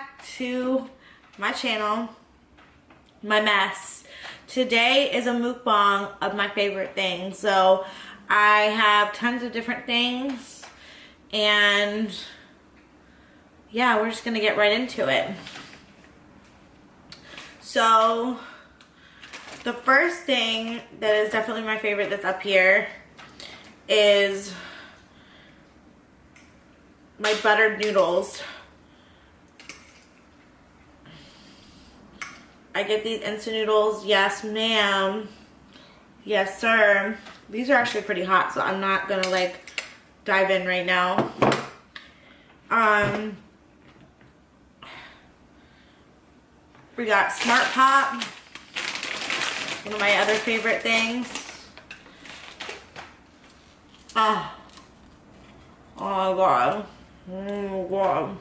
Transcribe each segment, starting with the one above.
back to my channel, my mess. Today is a mukbang of my favorite things. So I have tons of different things and yeah, we're just gonna get right into it. So the first thing that is definitely my favorite that's up here is my buttered noodles. I get these instant noodles. Yes, ma'am. Yes, sir. These are actually pretty hot, so I'm not gonna like dive in right now. We got Smart Pop, one of my other favorite things. Oh my god. Oh my god.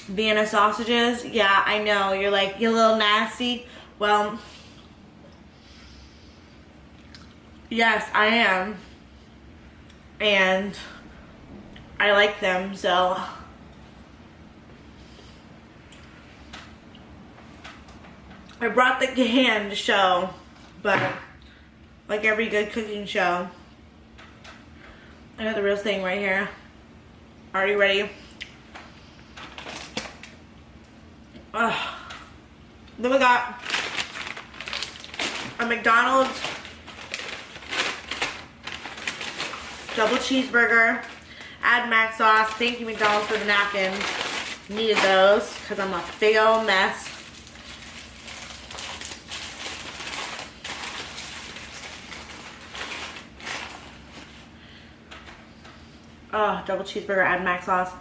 Vienna sausages. Yeah, I know. You're like, you're a little nasty. Well, yes, I am. And I like them, so I brought the can to show, but like every good cooking show, I got the real thing right here. Are you ready? Then we got a McDonald's double cheeseburger. Add mac sauce. Thank you, McDonald's, for the napkins. Needed those because I'm a big old mess. Oh, double cheeseburger, add mac sauce.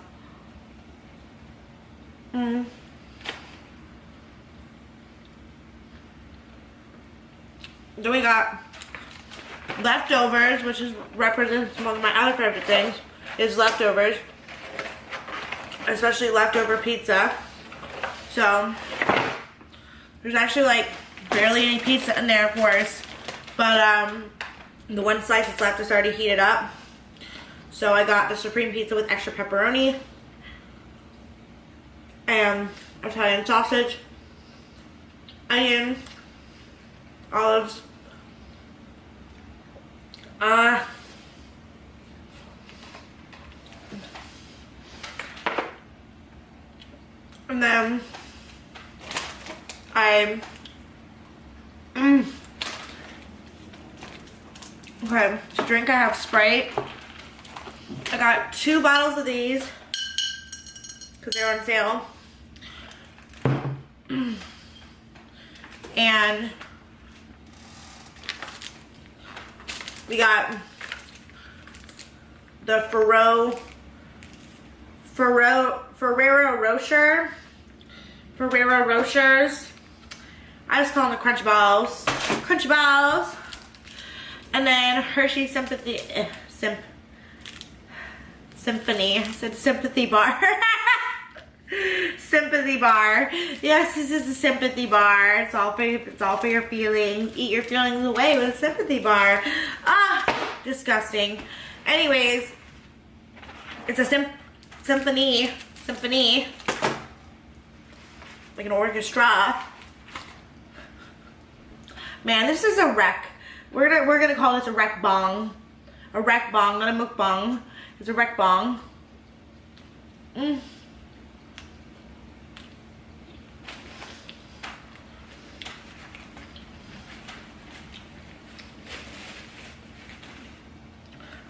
Then we got leftovers, which represents one of my other favorite things, is leftovers. Especially leftover pizza. So, there's actually like barely any pizza in there, of course. But the one slice that's left is already heated up. So I got the supreme pizza with extra pepperoni. And Italian sausage. Onion. Olives. And then okay, to drink I have Sprite. I got 2 bottles of these because they're on sale. And we got the Ferrero Rochers. I just call them the Crunch Balls. Crunchy Balls. And then Hershey Symphony. I said Sympathy Bar. Sympathy Bar. Yes, this is a Sympathy Bar. It's all for your feelings. Eat your feelings away with a Sympathy Bar. Ah, disgusting. Anyways, it's a symphony, like an orchestra. Man, this is a wreck. We're gonna call this a wreck bong. A wreck bong, not a mukbang. It's a wreck bong.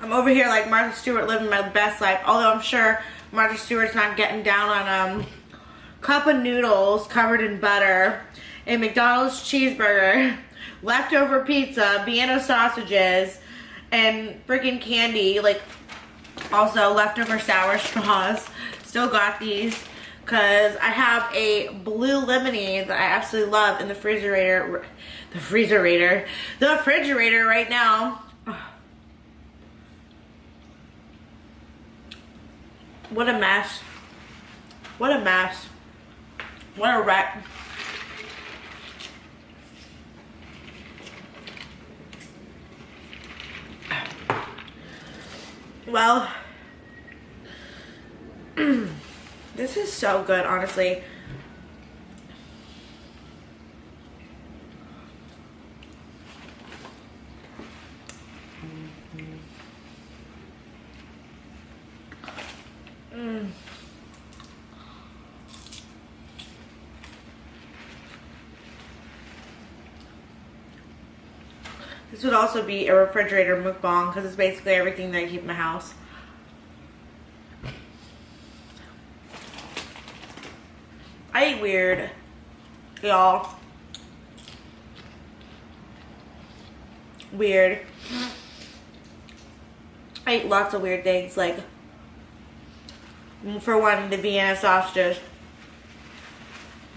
I'm over here like Martha Stewart living my best life. Although I'm sure Martha Stewart's not getting down on cup of noodles covered in butter, a McDonald's cheeseburger, leftover pizza, Vienna sausages, and freaking candy. Like also leftover sour straws. Still got these because I have a blue lemonade that I absolutely love in the refrigerator. The refrigerator right now. What a mess. What a mess. What a wreck. Well, this is so good, honestly. This would also be a refrigerator mukbang because it's basically everything that I keep in my house. I eat weird, y'all. Weird. I eat lots of weird things, like, for one, the Vienna sausages.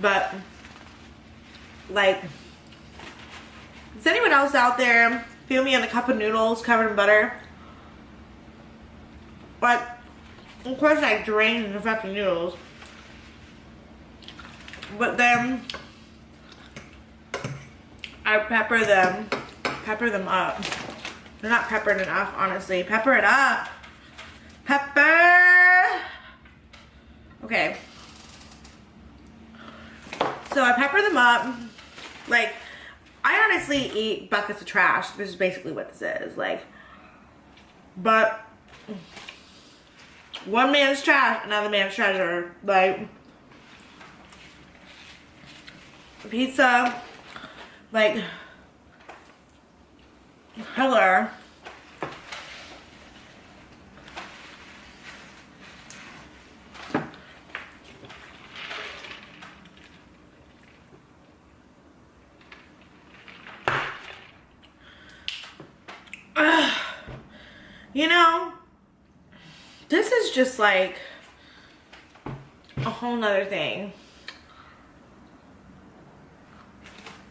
But, like, does anyone else out there feel me on a cup of noodles covered in butter? But, of course I drain the fucking noodles. But then, I pepper them up. They're not peppered enough, honestly. Pepper it up. Pepper. Okay. So I pepper them up. Like, I honestly eat buckets of trash. This is basically what this is. Like, but one man's trash, another man's treasure. Like, pizza, like, hello. You know, this is just like a whole nother thing.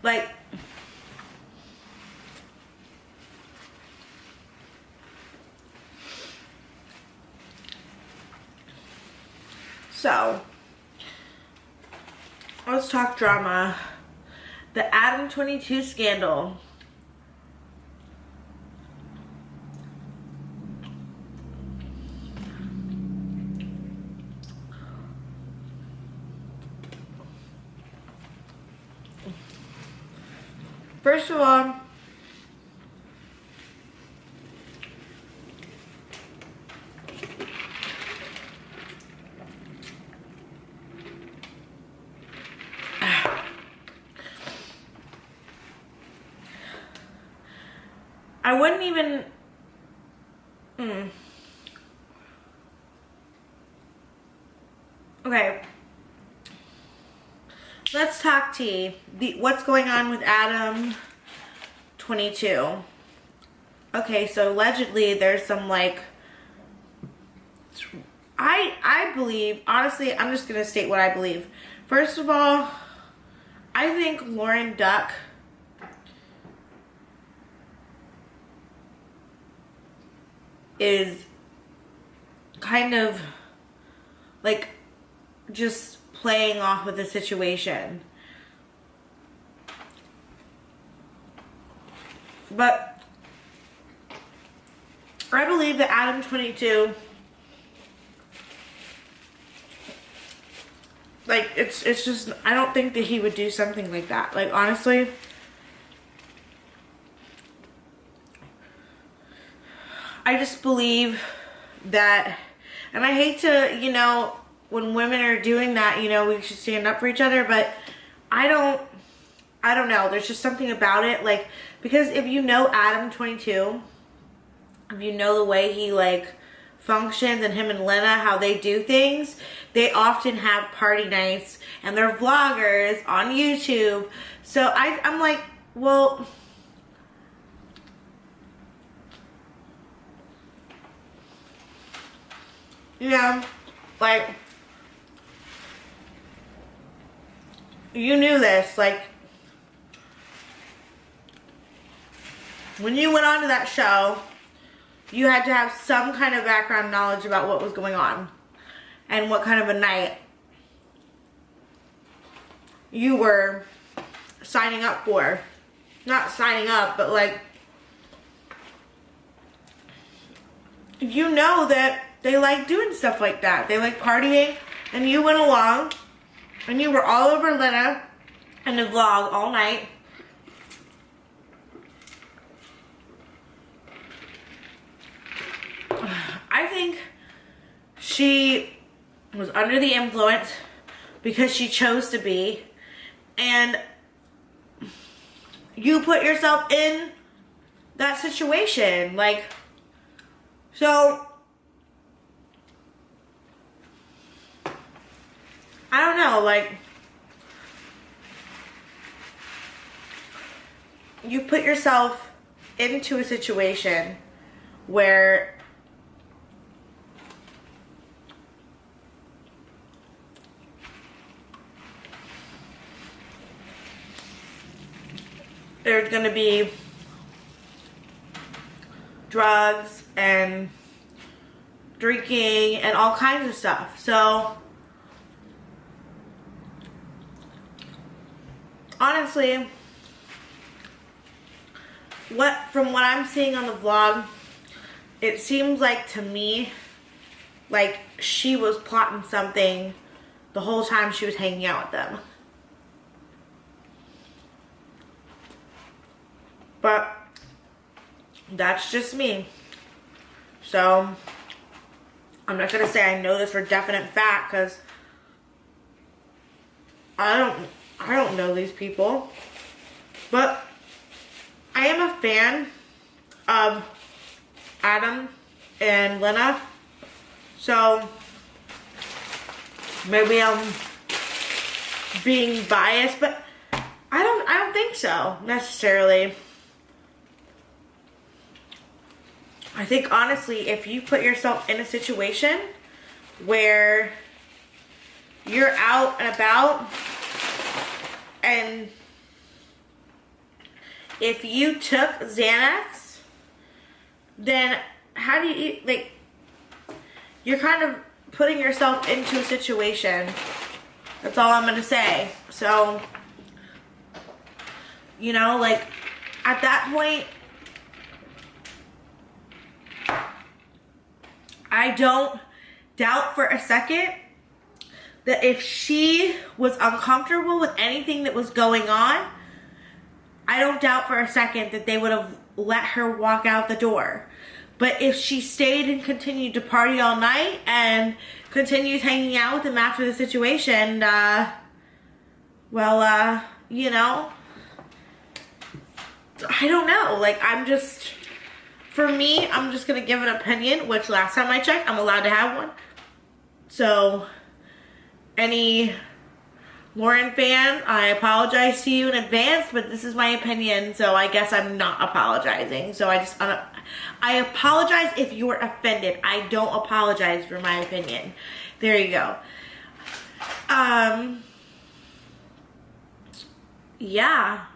Like, so, let's talk drama. The Adam 22 scandal. First of all, I wouldn't even, okay, let's talk tea. What's going on with Adam 22? Okay, so allegedly there's some, like, I believe, honestly, I'm just gonna state what I believe. First of all, I think Lauren Duck is kind of like just playing off of the situation. But I believe that Adam 22, like, it's just, I don't think that he would do something like that. Like, honestly, I just believe that, and I hate to, you know, when women are doing that, you know, we should stand up for each other, but I don't know. There's just something about it, like, because if you know Adam 22, if you know the way he, like, functions, and him and Lena, how they do things, they often have party nights, and they're vloggers on YouTube. So I'm like, well, you know, like, you knew this, like, when you went on to that show, you had to have some kind of background knowledge about what was going on and what kind of a night you were signing up for. Not signing up, but, like, you know that they like doing stuff like that. They like partying, and you went along, and you were all over Lena in the vlog all night. I think she was under the influence because she chose to be, and you put yourself in that situation. Like, so I don't know, like, you put yourself into a situation where there's going to be drugs and drinking and all kinds of stuff. So honestly, from what I'm seeing on the vlog, it seems like to me like she was plotting something the whole time she was hanging out with them. But that's just me. So I'm not gonna say I know this for definite fact, because I don't know these people. But I am a fan of Adam and Lena. So maybe I'm being biased, but I don't think so necessarily. I think honestly, if you put yourself in a situation where you're out and about, and if you took Xanax, then how do you, like, you're kind of putting yourself into a situation. That's all I'm gonna say. So, you know, like, at that point, I don't doubt for a second that if she was uncomfortable with anything that was going on, I don't doubt for a second that they would have let her walk out the door. But if she stayed and continued to party all night and continued hanging out with him after the situation, you know, I don't know. Like, for me, I'm just going to give an opinion, which last time I checked, I'm allowed to have one. So, any Lauren fan, I apologize to you in advance, but this is my opinion, so I guess I'm not apologizing. So I apologize if you were offended. I don't apologize for my opinion. There you go. Yeah.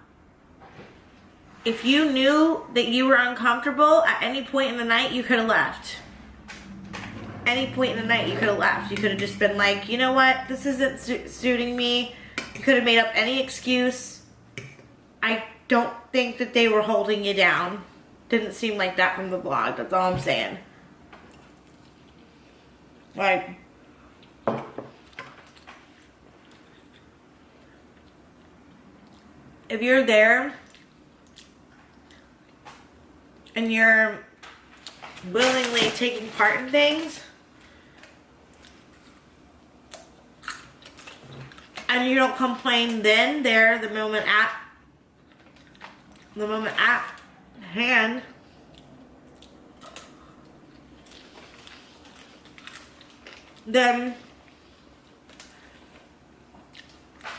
If you knew that you were uncomfortable at any point in the night, you could have left. Any point in the night, you could have left. You could have just been like, you know what? This isn't suiting me. You could have made up any excuse. I don't think that they were holding you down. Didn't seem like that from the vlog. That's all I'm saying. Like, if you're there and you're willingly taking part in things, and you don't complain then, there, the moment at hand, then,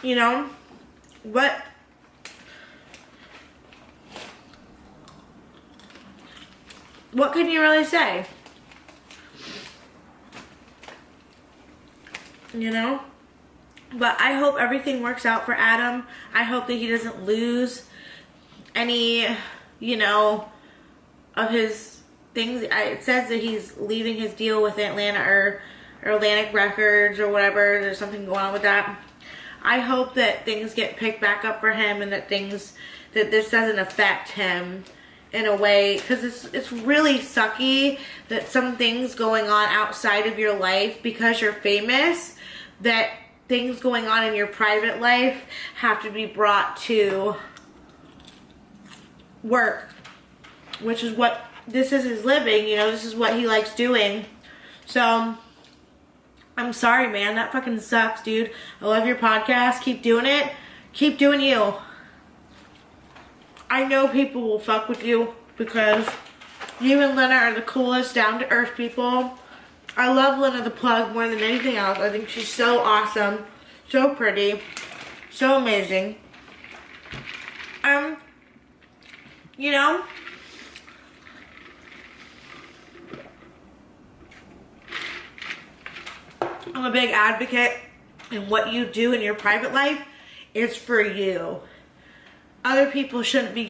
you know, what can you really say? You know? But I hope everything works out for Adam. I hope that he doesn't lose any, you know, of his things. It says that he's leaving his deal with Atlanta or Atlantic Records or whatever. There's something going on with that. I hope that things get picked back up for him, and that this doesn't affect him in a way, because it's really sucky that some things going on outside of your life because you're famous, that things going on in your private life have to be brought to work, which is what this is his living, you know, this is what he likes doing. So I'm sorry, man, that fucking sucks, dude. I love your podcast, keep doing it, keep doing you. I know people will fuck with you because you and Lena are the coolest, down-to-earth people. I love Lena the Plug more than anything else. I think she's so awesome, so pretty, so amazing. You know, I'm a big advocate, and what you do in your private life is for you. Other people shouldn't be